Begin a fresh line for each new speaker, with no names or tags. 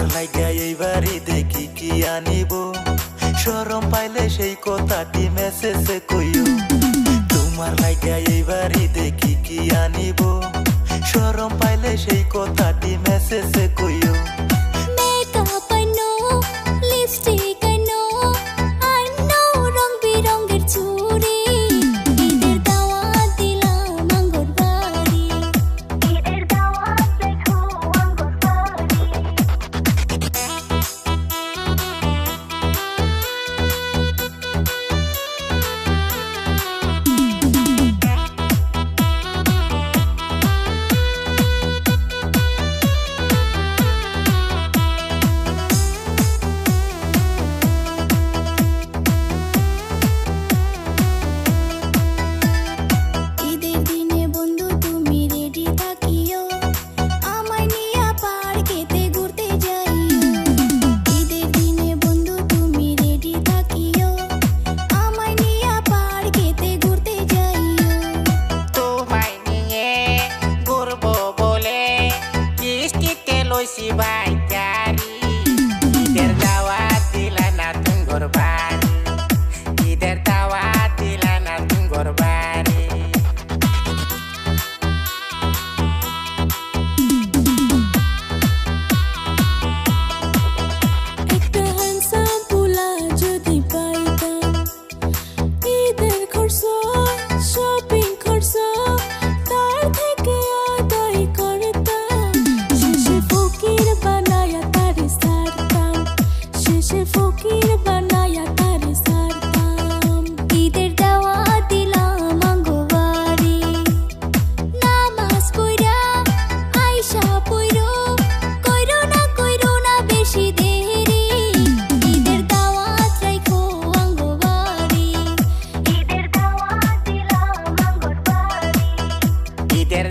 লাগা এইবারই দেখি কি আনিব শরম পাইলে সেই কথাটি মেসেজে কইও তোমার লাগা এইবারই দেখি কি আনিব শরম পাইলে সেই কথাটি মেসেজে কইও
মেকআপ আনো লিপস্টিক আনো আনো রং বিরঙের চুড়ি ঈদের দাওয়াত দিলাম আঙ্গুর বাড়ি ঈদের দাওয়াত দেখো আঙ্গুর বাড়ি ঈদের দিনে বন্ধু তুমি রেডি থাকিও আমায় নিয়া পার্কেতে ঘুরতে যাইও ঈদের দিনে বন্ধু তুমি রেডি থাকিও আমায় নিয়া পার্কেতে ঘুরতে যাইও
তোমায় নিয়ে ঘুরবো বলে কিস্তিতে লইছি বাইকারি ঈদের দাওয়াত দিলা না তুঙ্গর বাড়ি ঈদের দাওয়াত দিলা না তুঙ্গর বাড়ি
একটা হ্যান্ডসাম পোলা যদি পাইতাম ঈদের খরচ শপিং খরচ তার থেকে আদায় করতাম শেষে ফকির বানায়া তারে সারতাম শেষে ফকির বানায়া তারে সারতাম ঈদের দাওয়াত দিলাম আঙ্গো বাড়ি নামাজ পইরা আইসা পইরো কইরো না বেশি দেরি ঈদের দাওয়াত রাইখো আঙ্গো বাড়ি ঈদের দাওয়াত দিলাম আঙ্গুর বাড়ি
ঈদের